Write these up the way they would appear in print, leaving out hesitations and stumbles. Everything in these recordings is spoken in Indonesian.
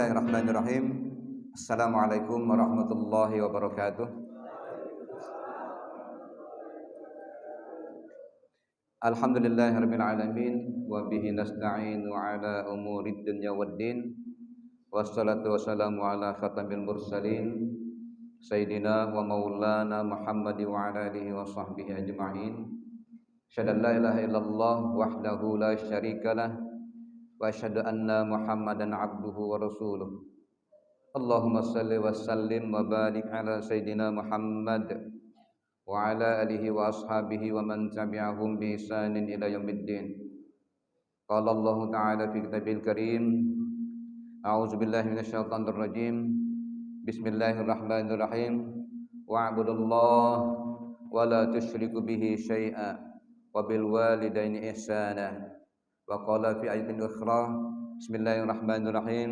Bismillahirrahmanirrahim. Assalamualaikum warahmatullahi wabarakatuh. Alhamdulillahirabbil alamin wa bihi nasta'inu ala umurid dunya waddin. Wassalatu wassalamu ala khatamil mursalin sayyidina wa maulana Muhammad wa ala alihi wa sahbihi ajma'in. Asyhadu an la ilaha illallah wahdahu la syarikalah wa asyhadu anna Muhammadan abduhu wa rasuluh. Allahumma salli wa sallim wa barik ala sayyidina Muhammad wa ala alihi wa ashabihi wa man tabi'ahum bi ihsanin ila yaumiddin. Qala Allah ta'ala fi kitabil karim, a'udzu billahi minasyaitonir rajim. Bismillahirrahmanirrahim. Wa'budullaha wa la tusyriku bihi syai'a wa bil walidaini ihsana. Wa qala fi ayatin ukhra, bismillahirrahmanirrahim,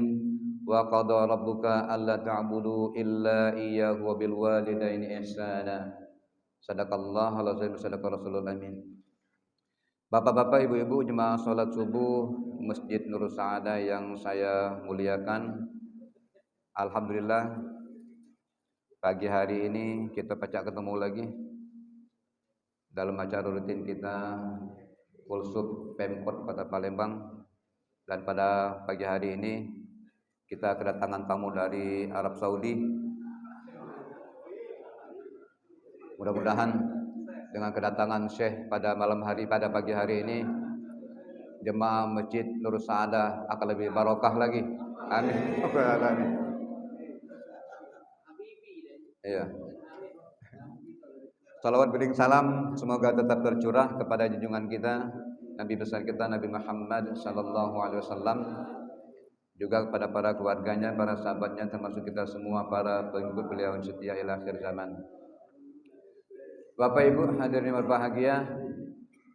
wa qada rabbuka alla ta'budu illa iyyahu wa bil walidaini ihsana. Sadaqallahul azim, sadaqa rasulul amin. Bapak-bapak, ibu-ibu jemaah salat subuh Masjid Nurul Sa'adah yang saya muliakan, alhamdulillah pagi hari ini kita pacak ketemu lagi dalam acara rutin kita Kulsub Pemkot Kota Palembang. Dan pada pagi hari ini kita kedatangan tamu dari Arab Saudi. Mudah-mudahan dengan kedatangan Syekh pada pagi hari ini, jemaah Masjid Nurul Sa'adah akan lebih barokah lagi. Amin. Amin. Iya. Salawat bering salam semoga tetap tercurah kepada junjungan kita, Nabi besar kita Nabi Muhammad sallallahu alaihi wasallam, juga kepada para keluarganya, para sahabatnya, termasuk kita semua para pengikut beliau yang setia ila akhir zaman. Bapak Ibu hadirin berbahagia,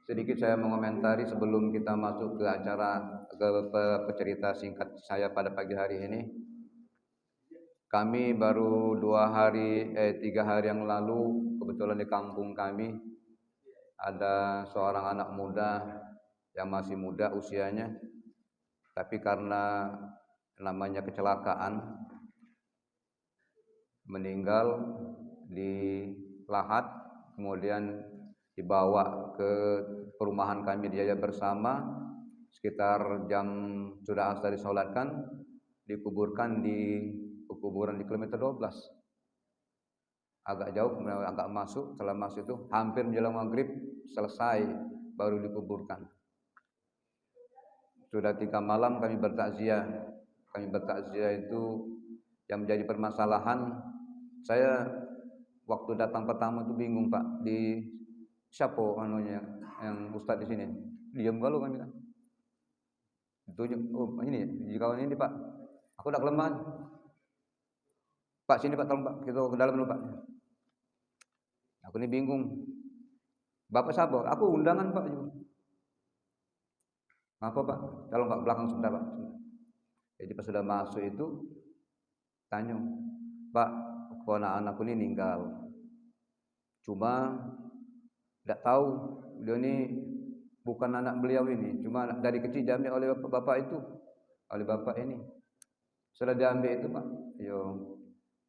sedikit saya mengomentari sebelum kita masuk ke acara ke cerita singkat saya pada pagi hari ini. Kami baru 3 hari yang lalu kebetulan di kampung kami ada seorang anak muda yang masih muda usianya, tapi karena namanya kecelakaan meninggal di Lahat, kemudian dibawa ke perumahan kami di Jaya Bersama sekitar jam sudah asar disolatkan, dikuburkan di kuburan di kilometer 12. Agak jauh, kemudian agak masuk, setelah masuk itu hampir menjelang maghrib selesai baru dikuburkan. Sudah 3 malam kami bertakziah. Kami bertakziah itu yang menjadi permasalahan, saya waktu datang pertama itu bingung, Pak, di siapa yang ustaz di sini. Diam galau kami kan. Itu ini kawan ini, Pak. Aku udah kelemahan. Pak sini Pak, tolong Pak, kita ke dalam dulu Pak. Aku ini bingung. Bapak sabar, aku undangan Pak. Apa Pak? Tolong Pak, belakang sebentar Pak. Jadi pas sudah masuk itu tanya, Pak, anak-anakku ini meninggal. Cuma tidak tahu dia ini bukan anak beliau ini. Cuma dari kecil diambil oleh bapak itu, oleh bapak ini. Sudah diambil itu Pak. Yo,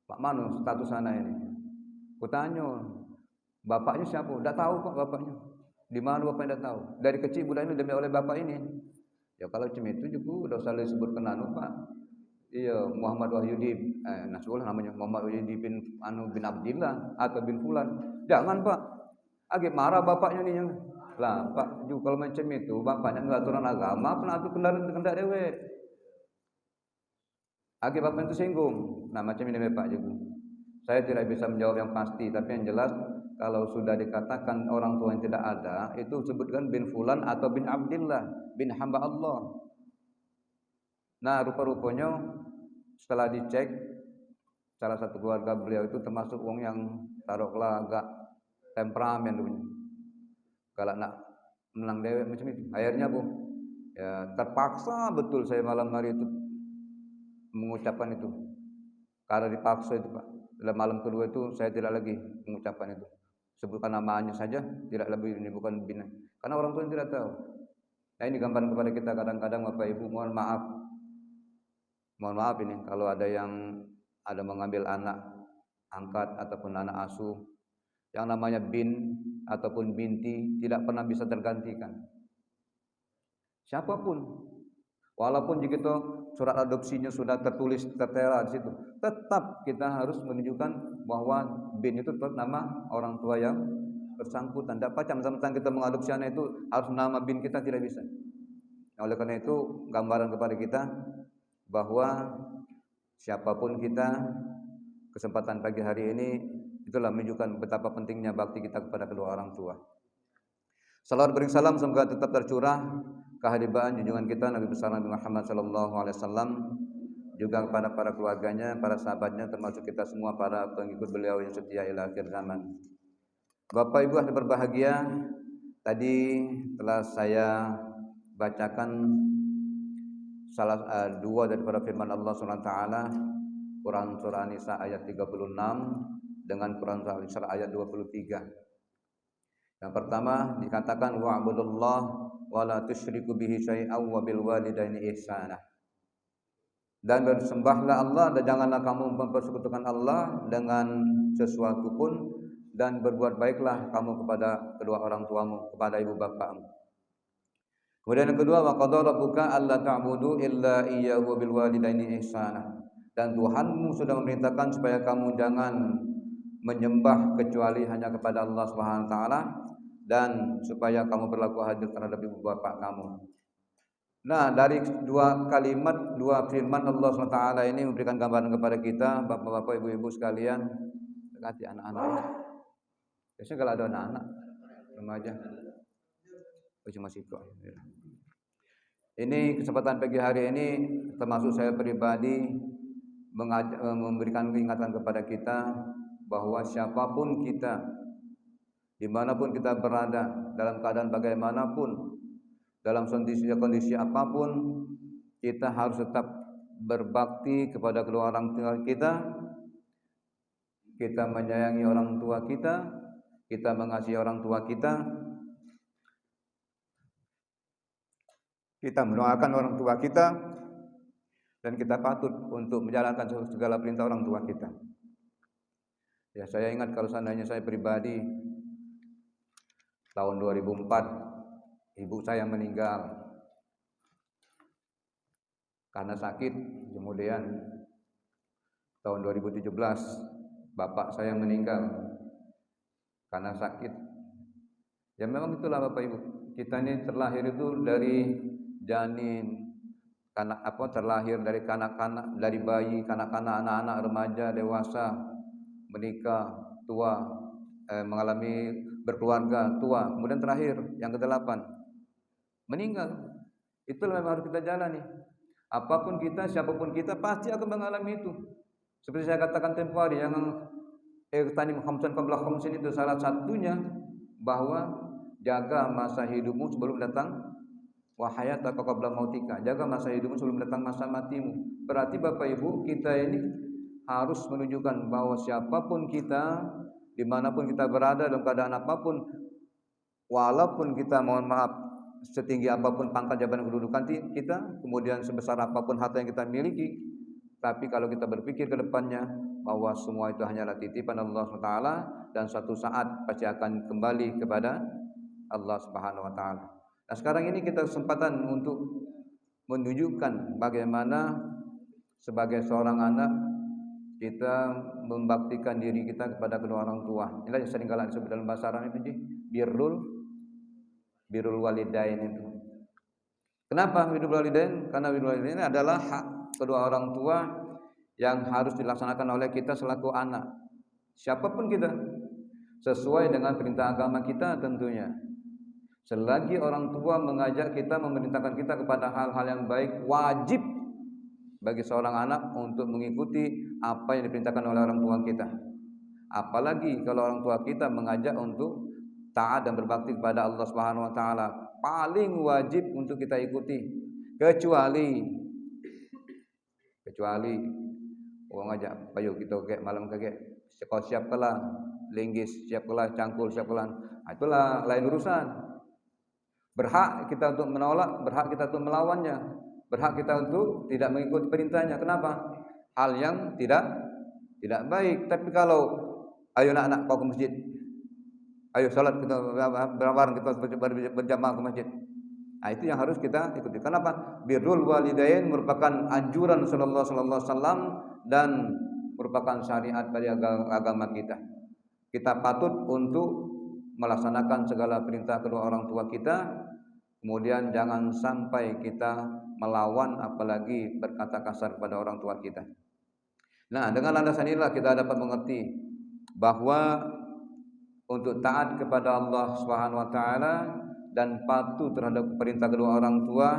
Pak Manu status anak ini. Kutanya, bapaknya siapa? Tidak tahu Pak bapaknya. Di mana bapaknya tidak tahu. Dari kecil budak ini diambil oleh bapak ini. Ya kalau cuma itu juga udah usah disebutkan Pak. Iya, Muhammad Wahyudi, Nasrullah namanya, Muhammad Wahyudi bin Abdillah atau bin Fulan. Jangan Pak. Agak marah bapaknya nih. Lah Pak, juga kalau macam itu bapaknya enggak aturan agama, pernah aturan kendaraan dewe. Agak bapak itu singgung. Nah macam ini Pak juga. Saya tidak bisa menjawab yang pasti, tapi yang jelas kalau sudah dikatakan orang tua yang tidak ada, itu sebutkan bin Fulan atau bin Abdillah, bin hamba Allah. Nah rupa-rupanya setelah dicek, salah satu keluarga beliau itu termasuk wong yang taruhlah agak temperamen dulunya. Kalau nak menang dewek macam itu, akhirnya Bu, ya terpaksa betul saya malam hari itu mengucapkan itu. Karena dipaksa itu Pak. Dalam malam kedua itu saya tidak lagi mengucapkan itu. Sebutkan namanya saja, tidak lebih, ini bukan bina. Karena orang tua tidak tahu. Nah ini gambaran kepada kita kadang-kadang Bapak Ibu, mohon maaf. Mohon maaf ini kalau ada yang mengambil anak angkat ataupun anak asuh, yang namanya bin ataupun binti tidak pernah bisa tergantikan. Siapapun, walaupun jika itu surat adopsinya sudah tertulis tertera di situ, tetap kita harus menunjukkan bahwa bin itu tetap nama orang tua yang bersangkutan. Tidak pacam tentang kita mengadopsi anak itu harus nama bin kita, tidak bisa. Oleh karena itu gambaran kepada kita bahwa siapapun kita, kesempatan pagi hari ini itulah menunjukkan betapa pentingnya bakti kita kepada kedua orang tua. Salawat bering salam semoga tetap tercurah kehadiran junjungan kita Nabi besar Nabi Muhammad sallallahu alaihi wasallam, juga kepada para keluarganya, para sahabatnya, termasuk kita semua para pengikut beliau yang setia ila akhir zaman. Bapak Ibu yang berbahagia, tadi telah saya bacakan dua daripada firman Allah SWT, Quran surah An-Nisa ayat 36 dengan Quran surah Al-Isra ayat 23. Yang pertama dikatakan wa'budullah wa la tusyriku bihi syai'an wa bil walidaini ihsana. Dan bersembahlah Allah dan janganlah kamu mempersekutukan Allah dengan sesuatu pun, dan berbuat baiklah kamu kepada kedua orang tuamu, kepada ibu bapakmu. Kemudian yang kedua, wa qadara rabbuka alla ta'budu illa iyyahu bil walidaini ihsana. Dan Tuhanmu sudah memerintahkan supaya kamu jangan menyembah kecuali hanya kepada Allah Subhanahu wa taala, dan supaya kamu berlaku adil terhadap ibu bapak kamu. Nah, dari dua kalimat, dua firman Allah SWT ini memberikan gambaran kepada kita, bapak-bapak, ibu-ibu sekalian, dekati anak-anak. Biasanya kalau ada anak-anak remaja, cuma siko. Ini kesempatan pagi hari ini termasuk saya pribadi memberikan peringatan kepada kita bahwa siapapun kita, dimanapun kita berada, dalam keadaan bagaimanapun, dalam kondisi apapun, kita harus tetap berbakti kepada kedua orang tua kita. Kita menyayangi orang tua kita mengasihi orang tua kita mendoakan orang tua kita, dan kita patut untuk menjalankan segala perintah orang tua kita. Ya, saya ingat kalau seandainya saya pribadi tahun 2004 ibu saya meninggal karena sakit. Kemudian tahun 2017 bapak saya meninggal karena sakit. Ya memang itulah Bapak Ibu, kita ini terlahir itu dari janin, terlahir dari kanak-kanak, dari bayi, kanak-kanak, anak-anak, remaja, dewasa, menikah, tua, mengalami berkeluarga, tua, kemudian terakhir yang ke-8 meninggal. Itulah yang harus kita jalani. Apapun kita, siapapun kita pasti akan mengalami itu. Seperti saya katakan tempoh hari, yang tanim khamsan qabla khamsin itu salah satunya, bahwa jaga masa hidupmu sebelum datang wahayataka qabla mautika. Jaga masa hidupmu sebelum datang masa matimu. Berarti Bapak Ibu, kita ini harus menunjukkan bahwa siapapun kita, dimanapun kita berada, dalam keadaan apapun, walaupun kita, mohon maaf, setinggi apapun pangkat jabatan kedudukan kita, kemudian sebesar apapun harta yang kita miliki, tapi kalau kita berpikir ke depannya bahwa semua itu hanyalah titipan Allah SWT, dan suatu saat pasti akan kembali kepada Allah Subhanahu wa taala. Nah, sekarang ini kita kesempatan untuk menunjukkan bagaimana sebagai seorang anak kita membaktikan diri kita kepada kedua orang tua. Inilah yang sering kali disebut dalam bahasa Arab itu birrul walidain itu. Kenapa birrul walidain? Karena birrul walidain adalah hak kedua orang tua yang harus dilaksanakan oleh kita selaku anak. Siapapun kita, sesuai dengan perintah agama kita tentunya. Selagi orang tua mengajak kita, memerintahkan kita kepada hal-hal yang baik, wajib bagi seorang anak untuk mengikuti apa yang diperintahkan oleh orang tua kita. Apalagi kalau orang tua kita mengajak untuk taat dan berbakti kepada Allah Subhanahu wa taala, paling wajib untuk kita ikuti. Kecuali orang ajak payu kita kayak malam kayak kau siap kelah linggis, siap kelah cangkul, siap kelah. Itulah lain urusan. Berhak kita untuk menolak, berhak kita untuk melawannya. Berhak kita untuk tidak mengikuti perintahnya. Kenapa? Hal yang tidak baik. Tapi kalau ayo anak-anak kau ke masjid, ayo salat kita bareng kita berjamaah ke masjid. Nah, itu yang harus kita ikuti. Kenapa? Birrul walidain merupakan anjuran sallallahu alaihi wasallam dan merupakan syariat dari agama kita. Kita patut untuk melaksanakan segala perintah kedua orang tua kita. Kemudian jangan sampai kita melawan, apalagi berkata kasar kepada orang tua kita. Nah, dengan landasan inilah kita dapat mengerti bahwa untuk taat kepada Allah Subhanahu wa taala dan patuh terhadap perintah kedua orang tua,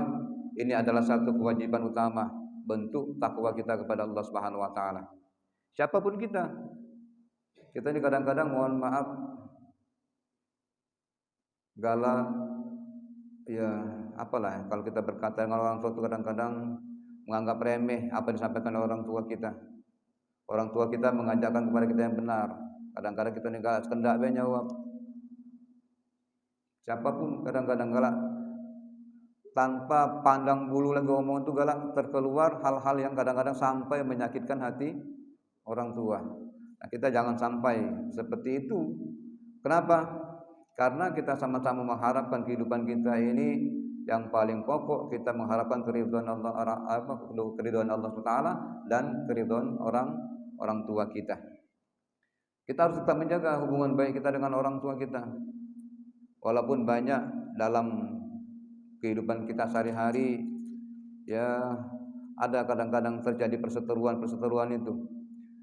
ini adalah satu kewajiban utama, bentuk takwa kita kepada Allah Subhanahu wa taala. Siapapun kita ini kadang-kadang mohon maaf galak, ya apalah kalau kita berkata dengan orang tua itu kadang-kadang menganggap remeh apa yang disampaikan oleh orang tua kita. Orang tua kita mengajarkan kepada kita yang benar. Kadang-kadang kita ini galak, kendak be jawab. Siapapun kadang-kadang galak, tanpa pandang bulu lagi ngomong itu galak, terkeluar hal-hal yang kadang-kadang sampai menyakitkan hati orang tua. Nah, kita jangan sampai seperti itu. Kenapa? Karena kita sama-sama mengharapkan kehidupan kita ini yang paling pokok, kita mengharapkan keridhaan Allah SWT dan keridhaan orang tua kita. Kita harus tetap menjaga hubungan baik kita dengan orang tua kita. Walaupun banyak dalam kehidupan kita sehari-hari, ya ada kadang-kadang terjadi perseteruan itu.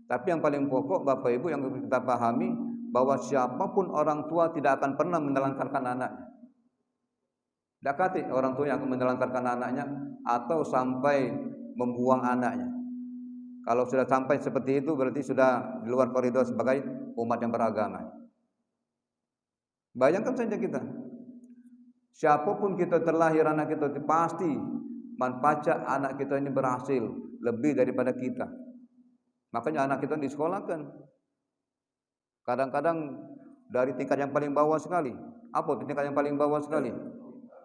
Tapi yang paling pokok Bapak Ibu yang kita pahami bahwa siapapun orang tua tidak akan pernah menelantarkan anaknya. Tidak kati orang tua yang akan menelantarkan anaknya atau sampai membuang anaknya. Kalau sudah sampai seperti itu berarti sudah di luar koridor sebagai umat yang beragama. Bayangkan saja kita, siapapun kita terlahir anak kita pasti manfaat anak kita ini berhasil lebih daripada kita. Makanya anak kita disekolahkan. Kadang-kadang dari tingkat yang paling bawah sekali. Apa tingkat yang paling bawah sekali?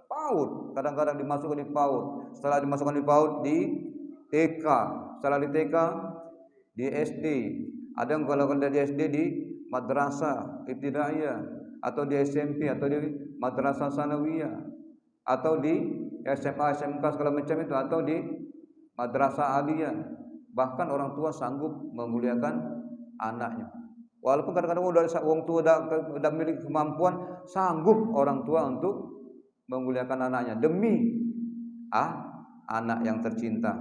PAUD. Kadang-kadang dimasukkan di PAUD. Setelah dimasukkan di PAUD di TK. Setelah di TK di SD. Ada yang kalau di SD di madrasah ibtidaiyah, atau di SMP atau di madrasah sanawiyah, atau di SMA SMK segala macam itu, atau di madrasah aliyah. Bahkan orang tua sanggup memuliakan anaknya. Walaupun kadang-kadang orang tua sudah memiliki kemampuan, sanggup orang tua untuk memuliakan anaknya demi anak yang tercinta.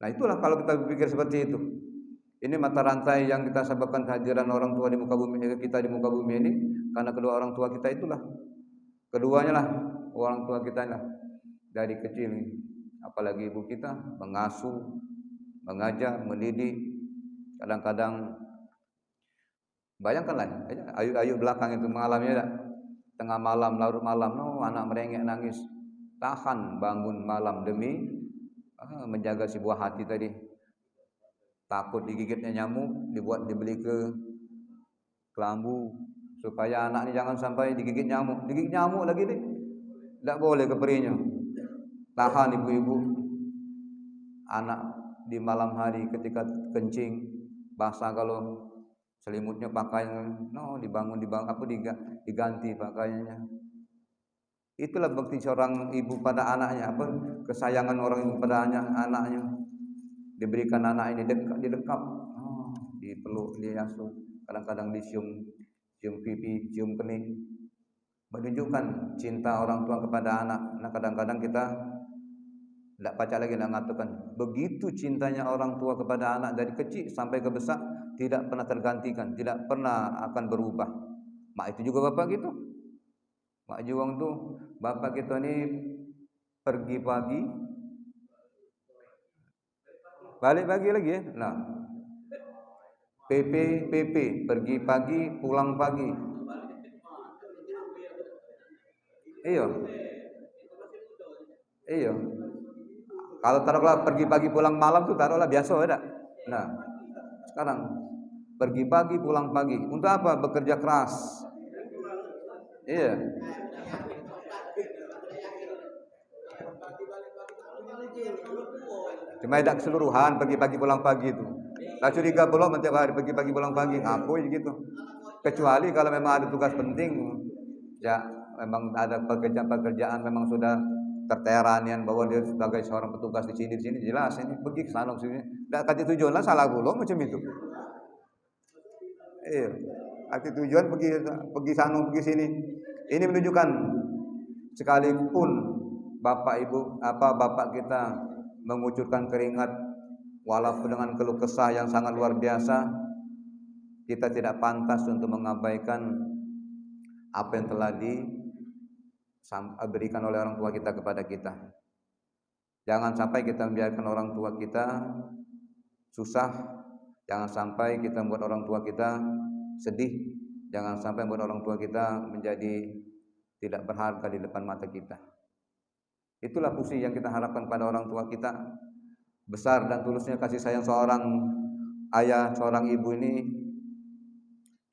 Nah, itulah kalau kita berpikir seperti itu. Ini mata rantai yang kita sebabkan kehadiran orang tua di muka bumi kita di muka bumi ini, karena kedua orang tua kita itulah. Keduanya lah orang tua kita lah dari kecil, apalagi ibu kita mengasuh, mengajar, mendidik. Kadang-kadang bayangkanlah ayu belakang itu mengalaminya tengah malam, larut malam, anak merengek nangis, tahan bangun malam demi menjaga si buah hati tadi. Takut digigitnya nyamuk, dibeli ke kelambu supaya anak ini jangan sampai digigit nyamuk. Digigit nyamuk lagi deh, tidak boleh ke perinya. Tahan ibu-ibu, anak di malam hari ketika kencing basah, kalau selimutnya pakaian dibangun diganti pakaiannya. Itulah bakti seorang ibu pada anaknya, kesayangan orang ibu pada anaknya. Diberikan anak ini didekap, dipeluk, diasuh, kadang-kadang dicium pipi, cium kening, menunjukkan cinta orang tua kepada anak. Nah, kadang-kadang kita tidak baca lagi, tidak mengatakan begitu cintanya orang tua kepada anak dari kecil sampai ke besar, tidak pernah tergantikan, tidak pernah akan berubah. Mak itu juga bapak gitu. Mak Juwang tuh bapak kita ini pergi pagi, balik pagi lagi ya. Nah, PP pergi pagi, pulang pagi. Iya. Kalau taruhlah pergi pagi pulang malam tuh taruhlah biasa ada. Nah, sekarang pergi pagi pulang pagi. Untuk apa? Bekerja keras. Iya. Cuma tidak keseluruhan pagi-pagi pulang pagi itu. Lah curiga belum setiap hari pagi-pagi pulang pagi, ngapoi gitu. Kecuali kalau memang ada tugas penting, ya memang ada pekerjaan memang sudah terteranian bahwa dia sebagai seorang petugas di sini jelas ini pergi ke sana sini. Tidak kasih tujuan lah salah belum macam itu. Iya, kasih tujuan pergi sana pergi sini. Ini menunjukkan sekalipun bapak kita mengucurkan keringat walaupun dengan keluh kesah yang sangat luar biasa, kita tidak pantas untuk mengabaikan apa yang telah diberikan oleh orang tua kita kepada kita. Jangan sampai kita membiarkan orang tua kita susah, jangan sampai kita membuat orang tua kita sedih, jangan sampai membuat orang tua kita menjadi tidak berharga di depan mata kita. Itulah fungsi yang kita harapkan pada orang tua kita. Besar dan tulusnya kasih sayang seorang ayah, seorang ibu ini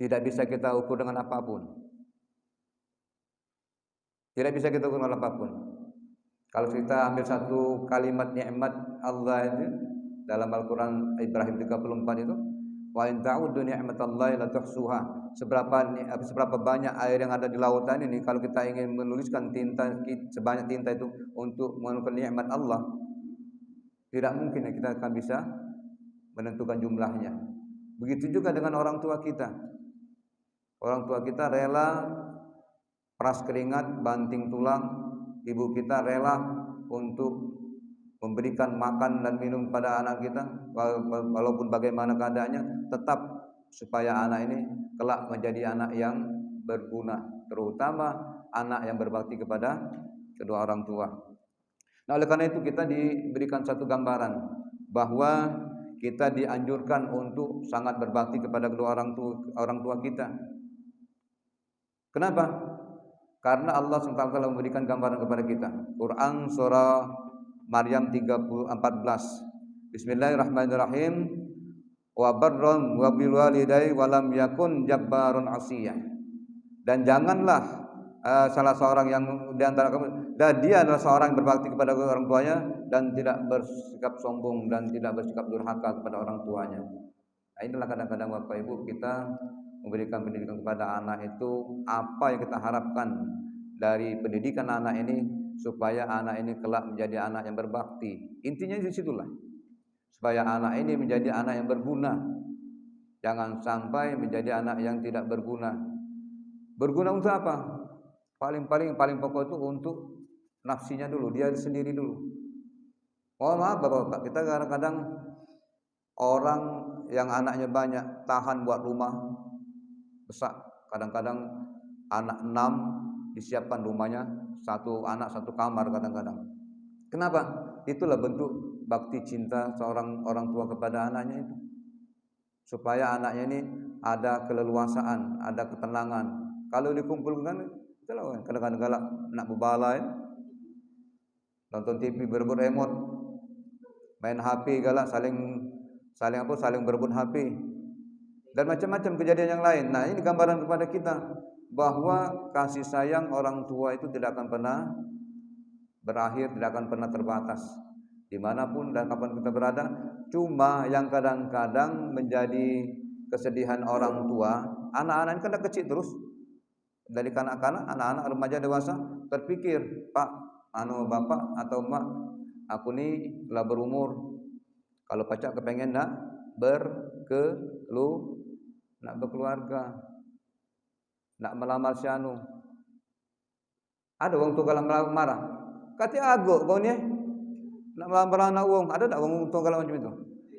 tidak bisa kita ukur dengan apapun. Tidak bisa kita ukur dengan apapun. Kalau kita ambil satu kalimat nikmat Allah itu dalam Al-Quran Ibrahim 34 itu, wa in ta'uddu ni'matallahi la tuhsuha. Seberapa banyak air yang ada di lautan ini, kalau kita ingin menuliskan sebanyak tinta itu untuk mengukur nikmat Allah, tidak mungkin kita akan bisa menentukan jumlahnya. Begitu juga dengan orang tua kita. Orang tua kita rela peras keringat, banting tulang, ibu kita rela untuk memberikan makan dan minum pada anak kita, walaupun bagaimana keadaannya, tetap supaya anak ini kelak menjadi anak yang berguna, terutama anak yang berbakti kepada kedua orang tua. Nah, oleh karena itu kita diberikan satu gambaran bahwa kita dianjurkan untuk sangat berbakti kepada kedua orang tua kita. Kenapa? Karena Allah SWT telah memberikan gambaran kepada kita. Quran surah Maryam 14. Bismillahirrahmanirrahim. Wa barran wa bil walidayni wa lam yakun jabbarun asiyya. Dan janganlah salah seorang yang di antara kamu, dan dia adalah seorang yang berbakti kepada orang tuanya dan tidak bersikap sombong dan tidak bersikap durhaka kepada orang tuanya. Nah, inilah kadang-kadang Bapak Ibu kita memberikan pendidikan kepada anak itu, apa yang kita harapkan dari pendidikan anak ini supaya anak ini kelak menjadi anak yang berbakti. Intinya di situlah. Supaya anak ini menjadi anak yang berguna. Jangan sampai menjadi anak yang tidak berguna. Berguna untuk apa? Paling pokok itu untuk nafsinya dulu, dia sendiri dulu. Oh maaf Bapak-bapak, kita kadang-kadang orang yang anaknya banyak tahan buat rumah besar. Kadang-kadang anak 6 disiapkan rumahnya, satu anak satu kamar kadang-kadang. Kenapa? Itulah bentuk bakti cinta seorang orang tua kepada anaknya itu. Supaya anaknya ini ada keleluasaan, ada ketenangan. Kalau dikumpulkan, itulah kadang-kadang nak bebalai, nonton TV berebut remote, main HP galak saling berebut HP dan macam-macam kejadian yang lain. Nah, ini gambaran kepada kita bahwa kasih sayang orang tua itu tidak akan pernah berakhir, tidak akan pernah terbatas dimanapun dan kapan kita berada. Cuma yang kadang-kadang menjadi kesedihan orang tua, anak-anak ini kan kecil terus, dari kanak-kanak, anak-anak, remaja, dewasa, terpikir, Pak, bapak atau mak, aku ni telah berumur, kalau pacak kepengen nak berkeluarga, nak melamar si anu. Ada orang tua kalau marah, kata agak kau ni nak melamar anak orang, ada tak orang tua kalau macam itu?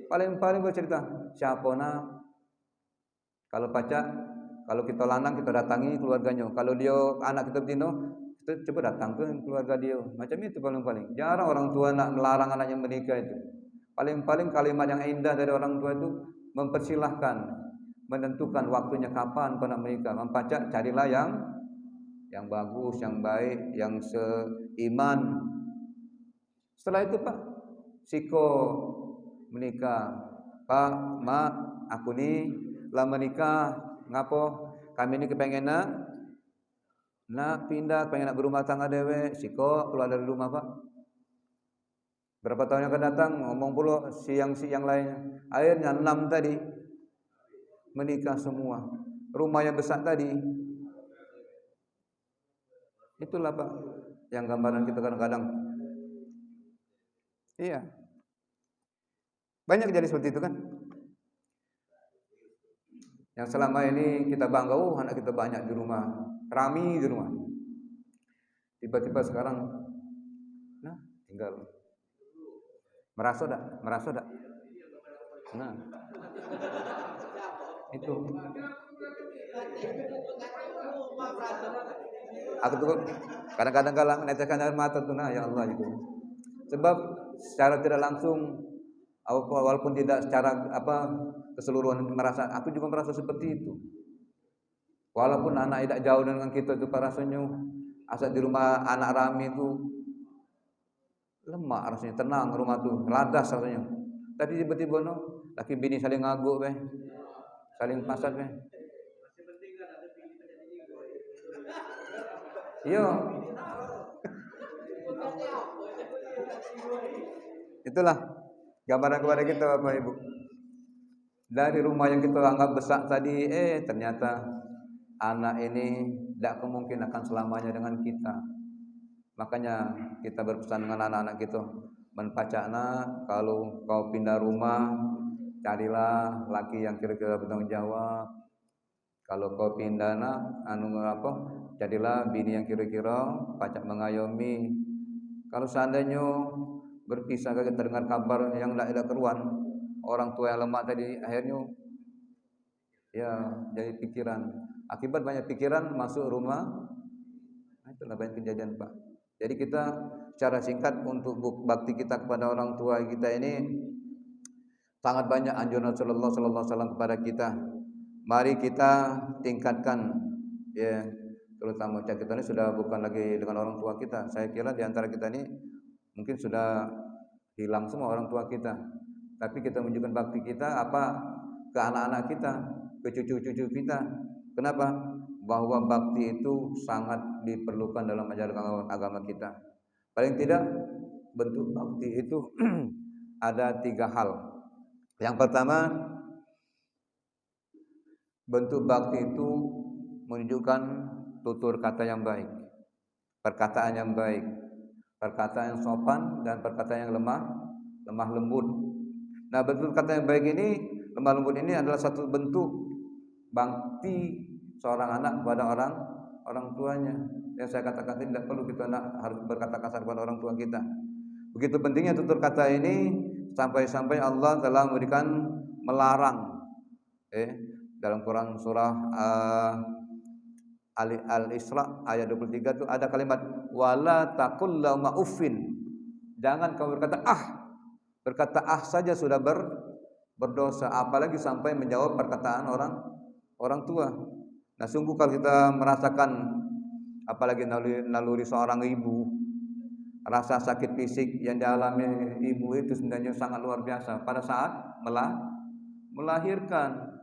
Paling bercerita, siapa nak? Kalau pacak, kalau kita lanang kita datangi keluarganya. Kalau dia anak kita betina, kita coba datang ke keluarga dia. Macam itu paling. Jarang orang tua nak melarang anaknya menikah itu. Paling kalimat yang indah dari orang tua itu mempersilahkan, menentukan waktunya kapan kau nak menikah. Mempacak carilah yang bagus, yang baik, yang seiman. Setelah itu Pak, siko menikah. Pak, mak, aku ni lah menikah. Ngapo? Kami ni kepengen nak pindah, pengen nak berumah tangga dewe. Siko keluar dari rumah Pak. Berapa tahun yang akan datang, ngomong pula siang lainnya. Akhirnya 6 tadi menikah semua. Rumah yang besar tadi, itulah Pak, yang gambaran kita kadang-kadang. Iya, banyak jadi seperti itu kan. Yang selama ini kita bangga, oh anak kita banyak di rumah, rami di rumah. Tiba-tiba sekarang, nah tinggal merasa dak. Nah, itu. Aku tuh kadang-kadang kalau meneteskan air mata tuh, nah ya Allah itu. Sebab secara tidak langsung, walaupun tidak secara keseluruhan merasa, aku juga merasa seperti itu. Walaupun anak tidak jauh dengan kita itu rasanya, asal di rumah anak rame itu lemak rasanya, tenang rumah tuh, ladas rasanya. Tapi tiba-tiba laki bini saling ngaguk saling pasat Iya. Itulah gambaran kepada kita Bapak Ibu. Dari rumah yang kita anggap besar tadi, ternyata anak ini tidak kemungkinan akan selamanya dengan kita. Makanya kita berpesan dengan anak-anak kita, menpacana kalau kau pindah rumah, carilah laki yang kira-kira bertanggung jawab. Kalau kau pindah jadilah bini yang kira-kira pacak mengayomi. Kalau seandainya berpisah, kita terdengar kabar yang tidak keruan, orang tua yang lemah tadi, akhirnya ya jadi pikiran. Akibat banyak pikiran masuk rumah, itulah banyak kejadian Pak. Jadi kita secara singkat untuk bakti kita kepada orang tua kita ini sangat banyak anjuran Rasulullah sallallahu alaihi wasallam kepada kita. Mari kita tingkatkan, ya, terutama kita ini sudah bukan lagi dengan orang tua kita. Saya kira di antara kita ini mungkin sudah hilang semua orang tua kita. Tapi kita menunjukkan bakti kita ke anak-anak kita, ke cucu-cucu kita. Kenapa? Bahwa bakti itu sangat diperlukan dalam ajaran agama kita. Paling tidak bentuk bakti itu ada 3 hal. Yang pertama, bentuk bakti itu menunjukkan tutur kata yang baik, perkataan yang baik, perkataan yang sopan, dan perkataan yang lemah lembut. Nah, bentuk kata yang baik ini, lemah lembut ini adalah satu bentuk bakti seorang anak kepada orang tuanya. Yang saya katakan tidak perlu kita harus berkata kasar kepada orang tua kita. Begitu pentingnya tutur kata ini, sampai-sampai Allah telah memberikan melarang. Dalam Quran surah Al-Isra ayat 23 itu ada kalimat wala taqul lahum uffin. Jangan kau berkata saja sudah berdosa, apalagi sampai menjawab perkataan orang tua. Nah, sungguh kalau kita merasakan apalagi naluri seorang ibu, rasa sakit fisik yang dialami ibu itu sebenarnya sangat luar biasa pada saat melahirkan.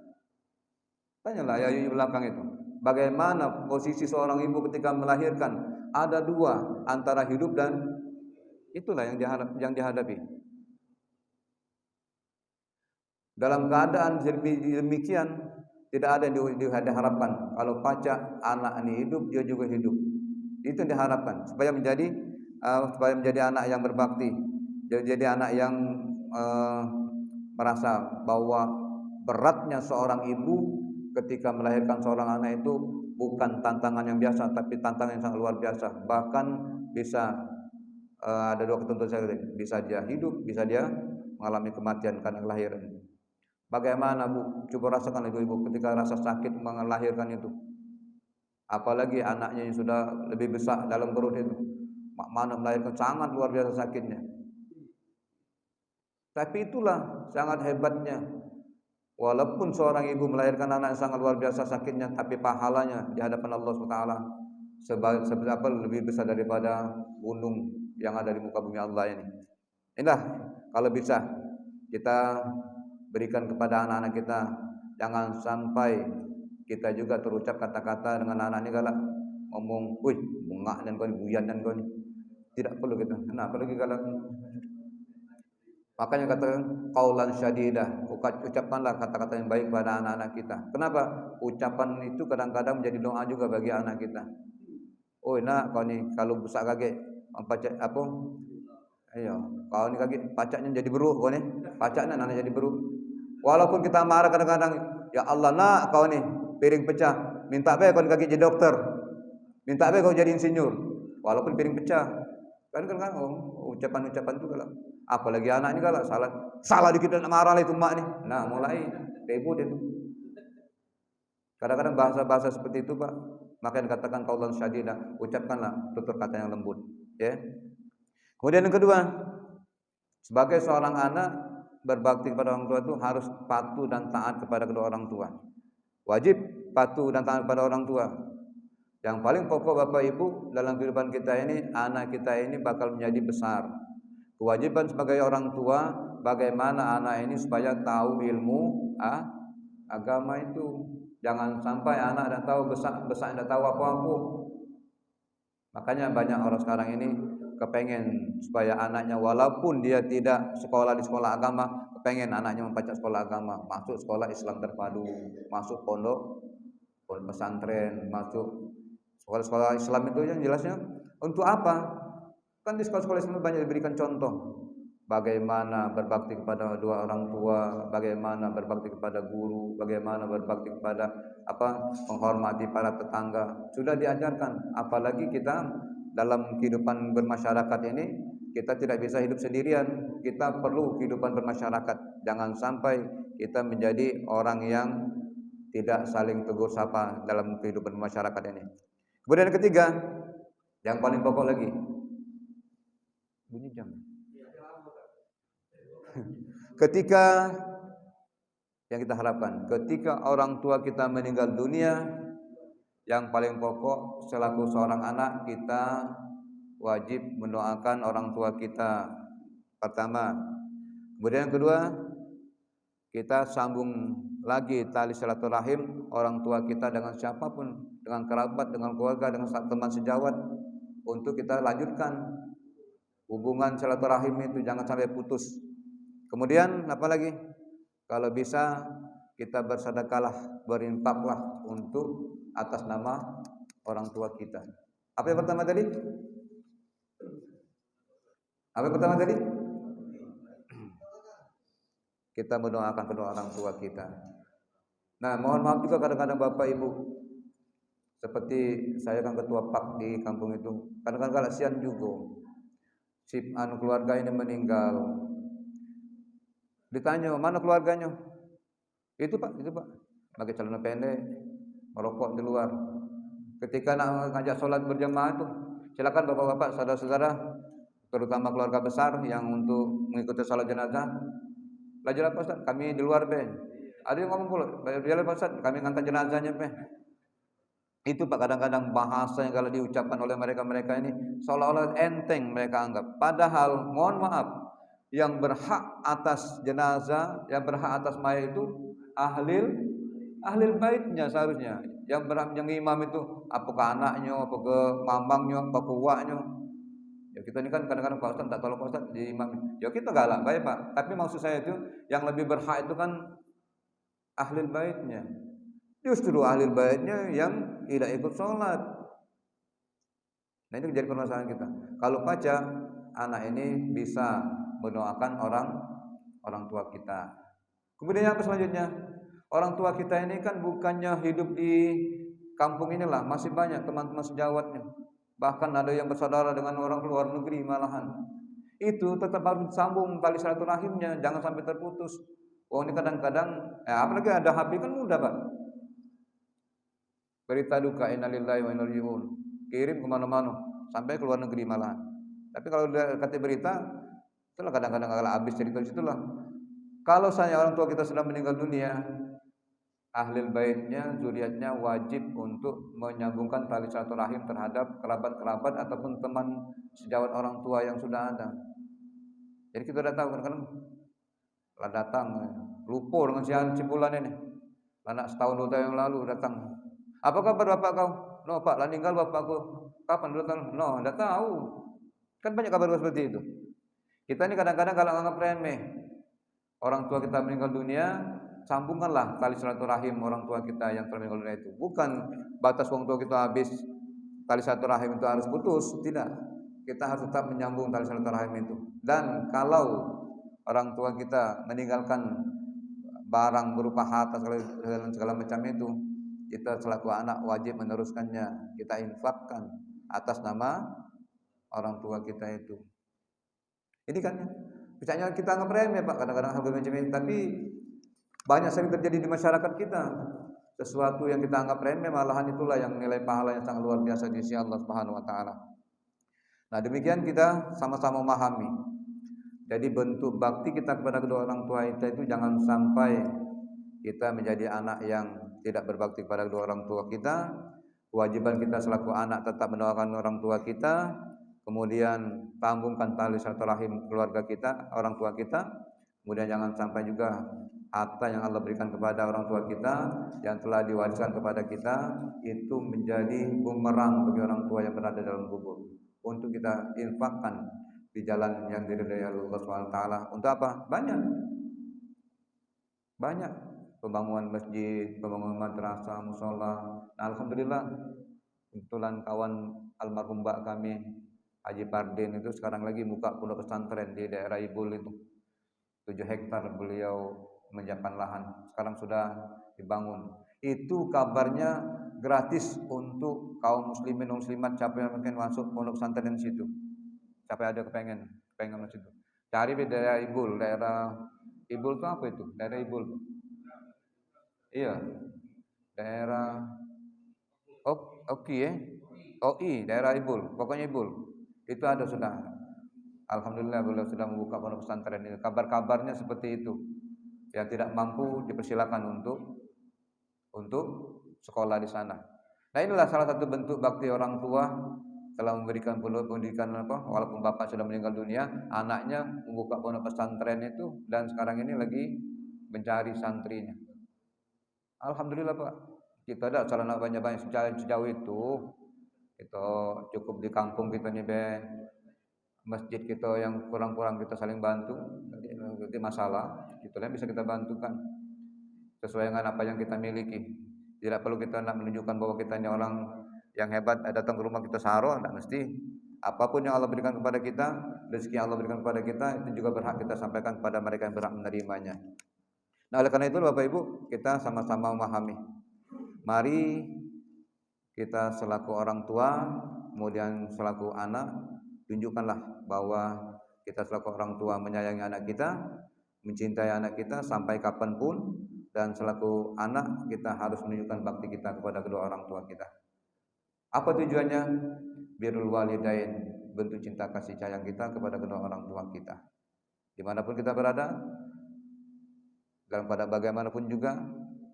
Tanyalah ya di belakang itu, bagaimana posisi seorang ibu ketika melahirkan? Ada 2, antara hidup dan itulah yang dihadapi. Dalam keadaan demikian, tidak ada yang diharapkan. Kalau pacak anak ini hidup, dia juga hidup. Itu yang diharapkan supaya menjadi anak yang berbakti, jadi anak yang merasa bahwa beratnya seorang ibu ketika melahirkan seorang anak itu bukan tantangan yang biasa, tapi tantangan yang sangat luar biasa. Bahkan bisa ada 2 ketentuan, bisa dia hidup, bisa dia mengalami kematian karena kelahiran. Bagaimana Bu? Coba rasakan ibu-ibu ketika rasa sakit melahirkan itu. Apalagi anaknya yang sudah lebih besar dalam perut itu. Mana melahirkan sangat luar biasa sakitnya. Tapi itulah sangat hebatnya. Walaupun seorang ibu melahirkan anak yang sangat luar biasa sakitnya, tapi pahalanya di hadapan Allah SWT seberapa lebih besar daripada gunung yang ada di muka bumi Allah ini. Inilah kalau bisa kita berikan kepada anak-anak kita. Jangan sampai kita juga terucap kata-kata dengan anak ini galak ngomong, "Wih, bungak dan kau ni, buyan dan kau ni." Tidak perlu kita. Nah, apalagi kalau Makanya katakan qaulan syadidah, ucapkanlah kata-kata yang baik pada anak-anak kita. Kenapa? Ucapan itu kadang-kadang menjadi doa juga bagi anak kita. Oh nak kau ni kalau besar kaget pacak apa? Ayo, kau ni kaget pacaknya jadi beruk kau ni. Pacaknya anak jadi beruk. Walaupun kita marah kadang-kadang, ya Allah nak kau ni piring pecah, minta baik kau kaget jadi dokter. Minta baik kau jadi insinyur. Walaupun piring pecah. Kan ucapan-ucapan itu kalau apalagi anak ini kalau salah dikit dan marah lah itu mak ni. Nah, mulai ribut itu. Kadang-kadang bahasa-bahasa seperti itu, Pak. Maka yang dikatakan qaulan syadidah, ucapkanlah tutur kata yang lembut, ya. Kemudian yang kedua, sebagai seorang anak berbakti kepada orang tua itu harus patuh dan taat kepada kedua orang tua. Wajib patuh dan taat kepada orang tua. Yang paling pokok Bapak Ibu dalam kehidupan kita ini, anak kita ini bakal menjadi besar. Kewajiban sebagai orang tua, bagaimana anak ini supaya tahu ilmu agama itu. Jangan sampai anak tidak tahu besar tidak tahu apa-apa. Makanya banyak orang sekarang ini kepengen supaya anaknya walaupun dia tidak sekolah di sekolah agama, kepengen anaknya membaca sekolah agama, masuk sekolah Islam terpadu, masuk pondok pesantren, masuk sekolah-sekolah Islam itu yang jelasnya untuk apa? Kan di sekolah-sekolah Islam banyak diberikan contoh bagaimana berbakti kepada dua orang tua, bagaimana berbakti kepada guru, bagaimana berbakti kepada menghormati para tetangga. Sudah diajarkan, apalagi kita dalam kehidupan bermasyarakat ini kita tidak bisa hidup sendirian. Kita perlu kehidupan bermasyarakat. Jangan sampai kita menjadi orang yang tidak saling tegur sapa dalam kehidupan masyarakat ini. Kemudian yang ketiga, yang paling pokok lagi, bunyi jam. Ketika yang kita harapkan, ketika orang tua kita meninggal dunia, yang paling pokok selaku seorang anak kita wajib mendoakan orang tua kita pertama. Kemudian yang kedua, kita sambung lagi tali silaturahim orang tua kita dengan siapapun, dengan kerabat, dengan keluarga, dengan teman sejawat, untuk kita lanjutkan hubungan silaturahim itu, jangan sampai putus. Kemudian apa lagi? Kalau bisa kita bersedekahlah, berinfaklah untuk atas nama orang tua kita. Apa yang pertama tadi? Apa yang pertama tadi? Kita mendoakan kedua orang tua kita. Nah, mohon maaf juga kadang-kadang Bapak Ibu, seperti saya kan ketua PAK di kampung itu, kadang-kadang kasihan juga. Si keluarga ini meninggal. Ditanya, mana keluarganya? Itu Pak, pakai celana pendek, merokok di luar. Ketika nak ngajak sholat berjamaah itu, silakan bapak-bapak, saudara-saudara, terutama keluarga besar yang untuk mengikuti sholat jenazah, belajar Pak Ustaz, kami di luar be. Ada yang ngomong pula, belajar Pak Ustaz, kami ngangkat jenazahnya be. Itu Pak, kadang-kadang bahasa yang kalau diucapkan oleh mereka-mereka ini seolah-olah enteng mereka anggap. Padahal mohon maaf, yang berhak atas jenazah, yang berhak atas mayat itu ahlil baitnya seharusnya. Yang berhak yang imam itu apakah anaknya, apakah mamangnya, apakah uaknya. Ya kita ini kan kadang-kadang Pak Ustaz tak tolong Pak Ustaz di imam. Ya kita galak baik Pak, tapi maksud saya itu yang lebih berhak itu kan ahlil baitnya. Justru ahlil baitnya yang tidak ikut sholat. Nah itu jadi permasalahan kita. Kalau baca anak ini bisa mendoakan orang tua kita. Kemudian apa selanjutnya? Orang tua kita ini kan bukannya hidup di kampung inilah, masih banyak teman-teman sejawatnya. Bahkan ada yang bersaudara dengan orang luar negeri malahan. Itu tetap harus sambung tali silaturahimnya, jangan sampai terputus. Oh ini kadang-kadang, apalagi ada HP kan mudah Pak. Berita duka innalillahi wa inna ilaihi raji'un, kirim kemana-mana, sampai ke luar negeri malahan. Tapi kalau udah kata berita, itulah kadang-kadang kalau habis cerita situlah. Kalau saya orang tua kita sudah meninggal dunia, ahlul baitnya, zuriatnya wajib untuk menyambungkan tali silaturahim terhadap kerabat-kerabat ataupun teman sejawat orang tua yang sudah ada. Jadi kita sudah tahu kadang-kadang lah datang, lupa dengan si bulan ini. Anak setahun 2 tahun yang lalu datang. Apa kabar bapak kau? No Pak, lah meninggal bapakku. Kapan 2 tahun? No, tidak tahu. Kan banyak kabar seperti itu. Kita ini kadang-kadang kalau anggap remeh, orang tua kita meninggal dunia, sambungkanlah tali silaturahim orang tua kita yang telah meninggal dunia itu. Bukan batas orang tua kita habis, tali silaturahim itu harus putus, tidak. Kita harus tetap menyambung tali silaturahim itu. Dan kalau orang tua kita meninggalkan barang berupa harta segala macam itu, kita selaku anak wajib meneruskannya. Kita infakkan atas nama orang tua kita itu. Ini kan misalnya kita anggap remeh Pak, kadang-kadang hal macam ini, tapi banyak sering terjadi di masyarakat kita. Sesuatu yang kita anggap remeh malahan itulah yang nilai pahala yang sangat luar biasa di sisi Allah Subhanahu wa taala. Nah, demikian kita sama-sama memahami. Jadi bentuk bakti kita kepada kedua orang tua kita itu jangan sampai kita menjadi anak yang tidak berbakti kepada kedua orang tua kita. Kewajiban kita selaku anak tetap mendoakan orang tua kita, kemudian sambungkan tali silaturahim keluarga kita, orang tua kita. Kemudian jangan sampai juga harta yang Allah berikan kepada orang tua kita yang telah diwariskan kepada kita itu menjadi bumerang bagi orang tua yang berada dalam kubur, untuk kita infakkan di jalan yang diridhai Allah Subhanahu wa taala. Untuk apa? Banyak pembangunan masjid, pembangunan madrasah, musola. Nah, alhamdulillah kebetulan kawan almarhum Mbak kami Haji Pardin itu sekarang lagi buka pondok pesantren di daerah Ibul itu. 7 hektar beliau menyiapkan lahan. Sekarang sudah dibangun. Itu kabarnya gratis untuk kaum muslimin dan muslimat, siapa yang mungkin masuk pondok pesantren di situ. Siapa ada kepengen masuk situ. Cari di daerah Ibul, Ibul itu apa itu? Daerah Ibul. Iya. Daerah daerah Ibul. Pokoknya Ibul. Itu ada sudah. Alhamdulillah beliau sudah membuka pondok pesantren ini. Kabar-kabarnya seperti itu. Yang tidak mampu dipersilakan untuk sekolah di sana. Nah, inilah salah satu bentuk bakti orang tua telah memberikan pendidikan walaupun bapak sudah meninggal dunia, anaknya membuka pondok pesantren itu dan sekarang ini lagi mencari santrinya. Alhamdulillah Pak. Kita ada sarana banyak-banyak sejauh itu. Itu cukup di kampung kita nih masjid kita yang kurang-kurang kita saling bantu. Jadi masalah itulah yang bisa kita bantukan sesuai dengan apa yang kita miliki. Tidak perlu kita nak menunjukkan bahwa kita ini orang yang hebat, datang ke rumah kita sahur, tidak mesti. Apapun yang Allah berikan kepada kita, rezeki yang Allah berikan kepada kita, itu juga berhak kita sampaikan kepada mereka yang berhak menerimanya. Nah, oleh karena itu Bapak Ibu, kita sama-sama memahami. Mari kita selaku orang tua, kemudian selaku anak, tunjukkanlah bahwa kita selaku orang tua menyayangi anak kita, mencintai anak kita sampai kapanpun, dan selaku anak kita harus menunjukkan bakti kita kepada kedua orang tua kita. Apa tujuannya? Birrul walidain, bentuk cinta kasih sayang kita kepada kedua orang tua kita. Dimanapun kita berada, dalam pada bagaimanapun juga,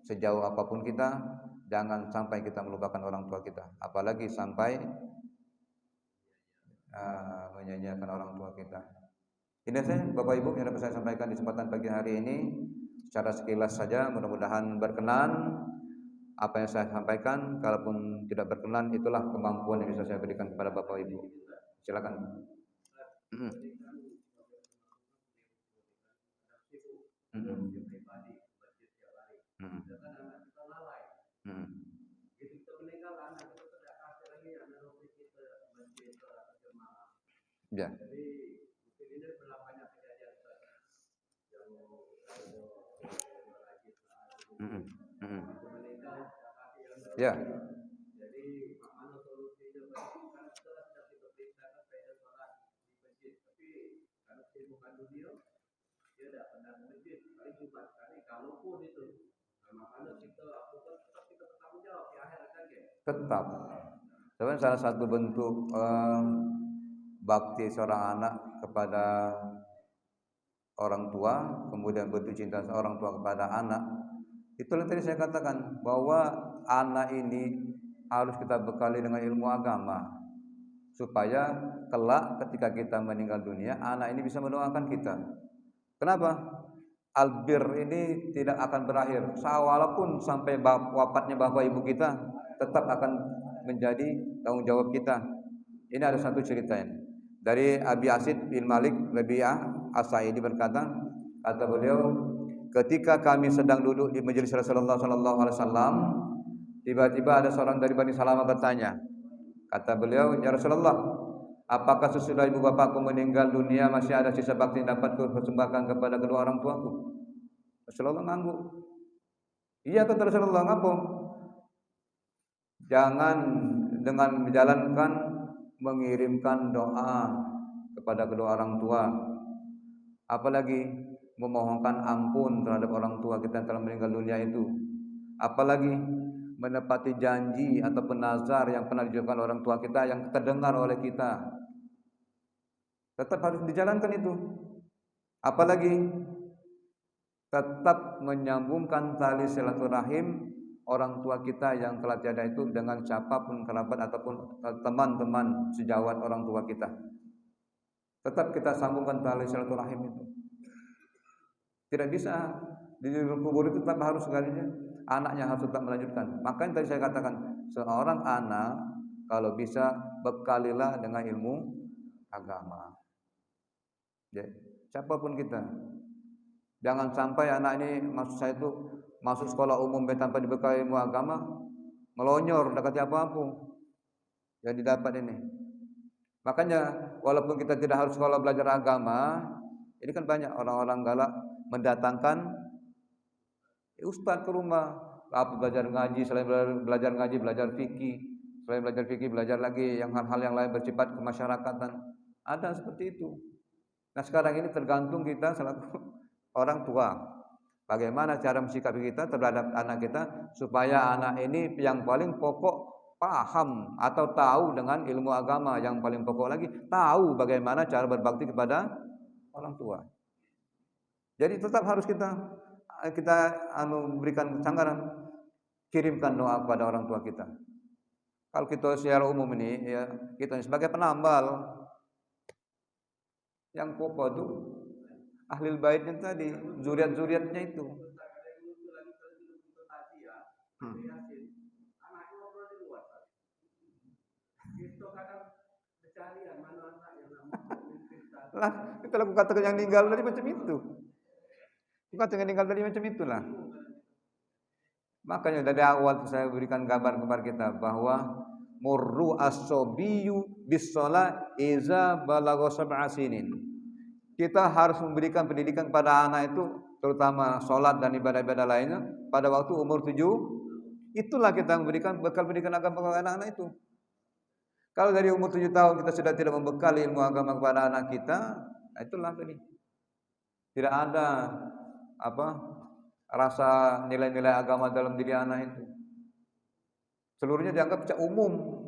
sejauh apapun kita, jangan sampai kita melupakan orang tua kita, apalagi sampai menyanyiakan orang tua kita. Ini saja Bapak Ibu yang dapat saya sampaikan di kesempatan pagi hari ini. Secara sekilas saja, mudah-mudahan berkenan apa yang saya sampaikan. Kalaupun tidak berkenan, itulah kemampuan yang bisa saya berikan kepada Bapak Ibu. Silakan. Ya. Ya. Jadi mana solusinya kan setelah kita periksakan saya sholat di masjid, tapi karena kesibukan dunia dia tidak pernah ke masjid, paling Jumat sekali, kalaupun itu. Makanya kita lakukan tetap kita bertanggung jawab di akhirat saja. Tetap. Sebenarnya salah satu bentuk bakti seorang anak kepada orang tua, kemudian bentuk cinta seorang tua kepada anak. Itulah tadi saya katakan bahwa anak ini harus kita bekali dengan ilmu agama supaya kelak ketika kita meninggal dunia, anak ini bisa mendoakan kita. Kenapa? Albir ini tidak akan berakhir. Walaupun sampai wafatnya bapak ibu kita, tetap akan menjadi tanggung jawab kita. Ini ada satu cerita ini. Dari Abi Asid bin Malik Rabi'ah As-Sa'idi berkata, kata beliau, ketika kami sedang duduk di majelis Rasulullah sallallahu alaihi wasallam, tiba-tiba ada seorang dari Bani Salamah bertanya. Kata beliau, "Ya Rasulullah, apakah sesudah ibu bapakku meninggal dunia masih ada sisa bakti yang dapat kupersembahkan kepada kedua orang tuaku?" Rasulullah ngangguk. "Iya," kata Rasulullah, "ngapa?" Jangan dengan menjalankan mengirimkan doa kepada kedua orang tua, apalagi memohonkan ampun terhadap orang tua kita yang telah meninggal dunia itu, apalagi menepati janji atau nazar yang pernah diucapkan orang tua kita yang terdengar oleh kita, tetap harus dijalankan itu. Apalagi tetap menyambungkan tali silaturahim orang tua kita yang telah tiada itu dengan siapapun kerabat ataupun teman-teman sejawat orang tua kita. Tetap kita sambungkan tali silaturahim itu. Tidak bisa di kubur itu tetap harus sekalinya anaknya harus tetap melanjutkan. Makanya tadi saya katakan, seorang anak kalau bisa bekalilah dengan ilmu agama. Ya, siapapun kita. Jangan sampai anak ini masuk sekolah umum tanpa dibekali ilmu agama, melonyor dekat apa-apa yang didapat ini. Makanya walaupun kita tidak harus sekolah belajar agama, ini kan banyak orang-orang galak mendatangkan ustaz ke rumah, belajar ngaji, selain belajar ngaji, belajar fikih, selain belajar fikih, belajar lagi yang hal-hal yang lain bersifat kemasyarakatan. Ada seperti itu. Nah sekarang ini tergantung kita selaku orang tua, bagaimana cara mensikapi kita terhadap anak kita supaya anak ini yang paling pokok paham atau tahu dengan ilmu agama, yang paling pokok lagi tahu bagaimana cara berbakti kepada orang tua. Jadi tetap harus kita berikan sanggaran, kirimkan doa kepada orang tua kita. Kalau kita secara umum ini ya kita sebagai penambal yang pokok itu ahlul baitnya tadi, zuriat-zuriatnya itu. Lah, itu lagu katakan yang meninggal tadi macam itu. Bukan yang meninggal tadi macam itulah. Makanya dari awal saya berikan gambar kepada kita bahwa murru as-sobiyyu bis-shalah iza balagha sab'a sinin. Kita harus memberikan pendidikan kepada anak itu, terutama sholat dan ibadah-ibadah lainnya pada waktu umur 7. Itulah kita memberikan bekal pendidikan agama kepada anak-anak itu. Kalau dari umur 7 tahun kita sudah tidak membekali ilmu agama kepada anak kita, itulah tadi. Tidak ada rasa nilai-nilai agama dalam diri anak itu. Seluruhnya dianggap umum.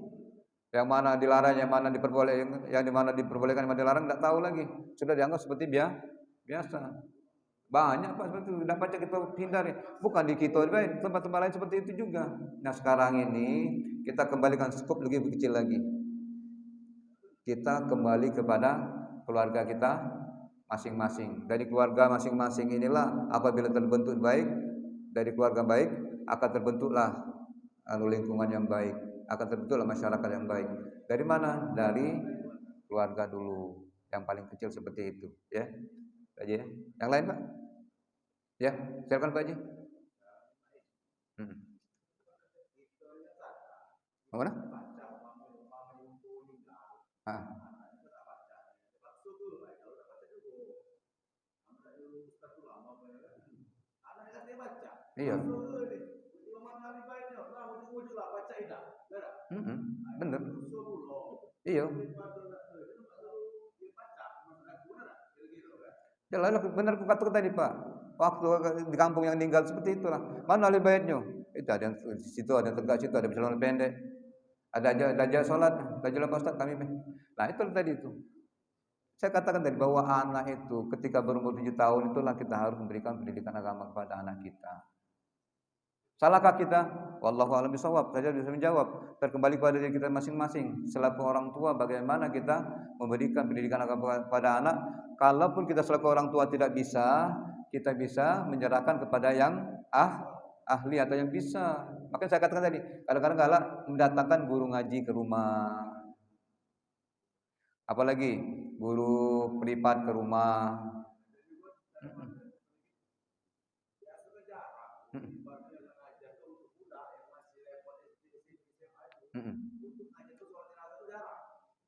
Yang mana dilarang, yang mana diperbolehkan, yang dimana diperbolehkan, yang mana dilarang tidak tahu lagi. Sudah dianggap seperti biasa. Banyak Pak seperti itu. Tidak baca kita hindari. Bukan di kita, tempat-tempat lain seperti itu juga. Nah sekarang ini kita kembalikan skop lebih kecil lagi. Kita kembali kepada keluarga kita masing-masing. Dari keluarga masing-masing inilah apabila terbentuk baik, dari keluarga baik akan terbentuklah lingkungan yang baik, akan terbentuklah masyarakat yang baik. Dari mana? Dari keluarga dulu, yang paling kecil seperti itu, ya. Pak Haji, ya. Yang lain Pak? Ya, silakan Pak Haji. Mana? Iya. Bener. Iya. Ya lalu benar kata tadi Pak. Waktu di kampung yang tinggal seperti itulah. Mana ahli baitnya? Itu ada yang di situ, ada yang tegak situ, ada yang celana pendek. Ada aja sholat, aja Pak Ustaz kami. Nah itu tadi itu. Saya katakan tadi bahwa anak itu ketika berumur 7 tahun itulah kita harus memberikan pendidikan agama kepada anak kita. Salahkah kita? Wallahu a'lam bishawab. Saya bisa menjawab. Terkembali kepada diri kita masing-masing. Selaku orang tua bagaimana kita memberikan pendidikan agama kepada anak. Kalaupun kita selaku orang tua tidak bisa, kita bisa menyerahkan kepada yang ahli atau yang bisa. Makanya saya katakan tadi, kadang-kadang galak mendatangkan guru ngaji ke rumah. Apalagi guru privat ke rumah.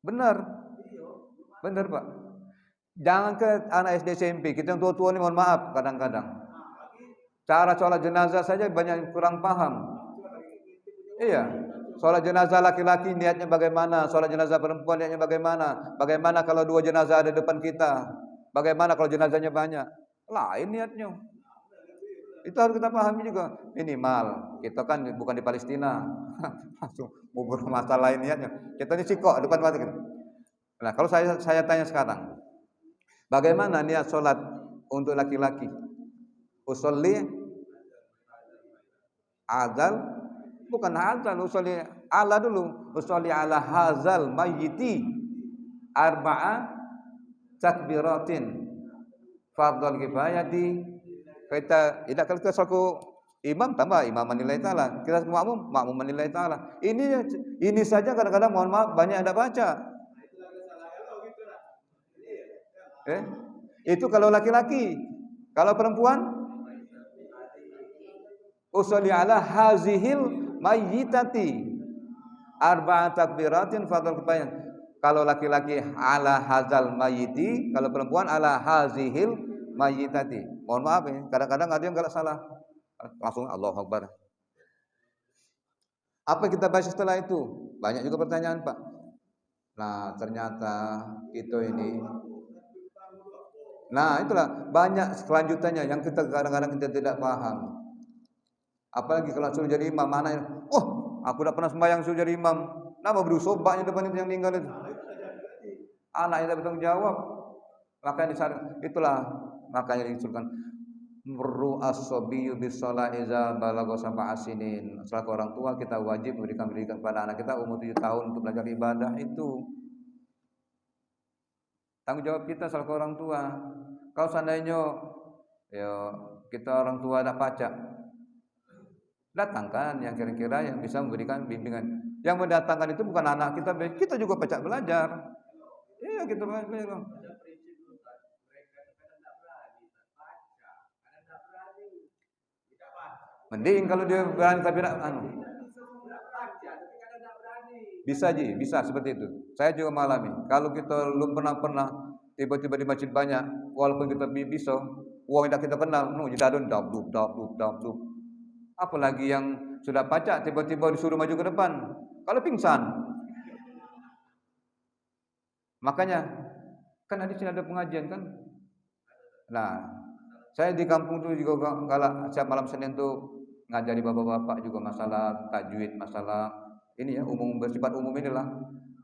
Benar, benar Pak. Jangan ke anak SD SMP, kita yang tua-tua ini mohon maaf kadang-kadang. Cara sholat jenazah saja banyak yang kurang paham. Iya, sholat jenazah laki-laki niatnya bagaimana, sholat jenazah perempuan niatnya bagaimana, bagaimana kalau 2 jenazah ada depan kita, bagaimana kalau jenazahnya banyak, lain niatnya. Itu harus kita pahami juga. Minimal, kita kan bukan di Palestina, langsung ngubur masalah lain niatnya. Kita ini sikok depan mata kita. Nah, kalau saya tanya sekarang, bagaimana niat sholat untuk laki-laki? Usolli azal, bukan azal, usolli ala dulu. Usolli ala hazal mayyiti arba'a takbiratin fardhul kifayati. Tidak kalau kita selaku imam tambah imam menilai ta'ala, kita makmum menilai ta'ala. Ini saja kadang-kadang mohon maaf banyak yang tidak baca. Itu kalau laki-laki. Kalau perempuan usolli ala hazihil mayyitati arba'a takbiratin fardhul kifayah. Kalau laki-laki ala hazal mayyiti, kalau perempuan ala hazihil mayyitati. Mohon maaf ya, kadang-kadang ada yang enggak salah. Langsung Allahu Akbar. Apa yang kita baca setelah itu? Banyak juga pertanyaan, Pak. Nah, ternyata itu ini. Nah, itulah banyak kelanjutannya yang kita kadang-kadang kita tidak paham. Apalagi kalau suruh jadi imam, mana aku tidak pernah sembahyang suruh jadi imam. Nama berusuh banyak depan itu yang meninggal itu. Anaknya tidak bertanggung jawab. Makanya diinstruksikan murru as-sabiyyu bis-shalah iza balagha sab'a sinin. Selaku orang tua kita wajib memberikan pendidikan kepada anak kita umur 7 tahun untuk belajar ibadah itu. Tanggung jawab kita selaku orang tua. Kalau seandainya kita orang tua ada pacak, datangkan yang kira-kira yang bisa memberikan bimbingan. Yang mendatangkan itu bukan anak kita juga pacak belajar. Iya, kita belajar. Mending kalau dia berani tapi bisa seperti itu. Saya juga mengalami. Kalau kita belum pernah tiba-tiba di masjid banyak, walaupun kita bisa, uang tidak kita kenal, jadun dap. Apalagi yang sudah pacak tiba-tiba disuruh maju ke depan, kalau pingsan. Makanya kan di sini ada pengajian kan. Nah, saya di kampung tuh juga kalau setiap malam Senin tuh ngajari bapak-bapak juga masalah tajwid, masalah ini ya bersifat umum inilah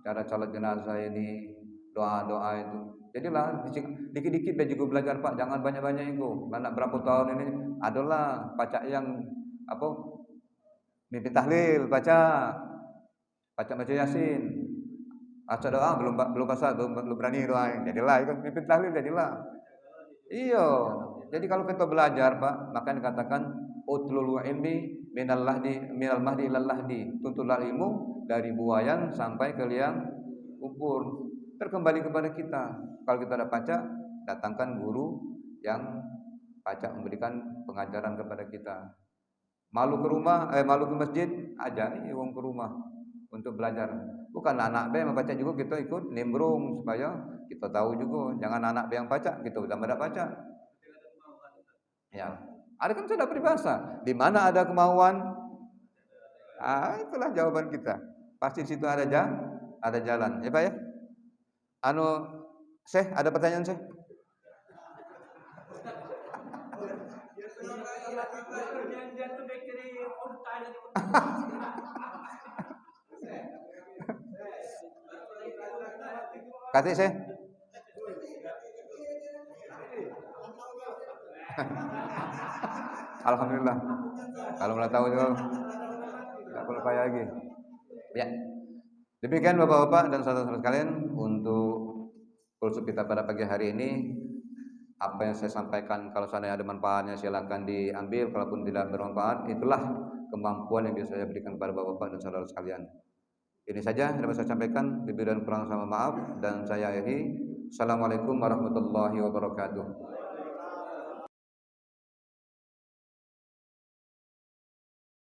cara sholat jenazah ini, doa-doa itu. Jadilah dikit-dikit dia juga belajar Pak, jangan banyak-banyak itu. Anak berapa tahun ini adalah pacak yang mimpi tahlil, baca Yasin. Baca doa belum berani doa. Jadilah itu mimpi tahlil jadilah. Iya. Jadi kalau kita belajar Pak, maka dikatakan utlul ilmi minal mahdi ilal lahdi. Tuntutlah ilmu dari buayan sampai ke liang kubur. Terkembali kepada kita. Kalau kita ada pacak, datangkan guru yang pacak memberikan pengajaran kepada kita. Malu ke masjid, ajari wong ke rumah untuk belajar. Bukan anak B yang baca juga kita ikut nimbrung supaya kita tahu juga. Jangan anak B yang baca, kita udah pada baca. Ya, ada kan sudah peribahasa. Di mana ada kemauan, itulah jawaban kita. Pasti situ ada jalan. Ya Pak ya. Syekh, ada pertanyaan Syekh? Kasih Syekh. Alhamdulillah. Kalau mau tahu juga tidak perlu payah lagi. Ya. Demikian Bapak-bapak dan saudara-saudara sekalian untuk kulsum kita pada pagi hari ini. Apa yang saya sampaikan kalau seandainya ada manfaatnya silakan diambil, kalaupun tidak bermanfaat itulah kemampuan yang bisa saya berikan kepada Bapak-bapak dan saudara sekalian. Ini saja yang dapat saya sampaikan, lebih dan kurang sama maaf, dan saya akhiri. Assalamualaikum warahmatullahi wabarakatuh.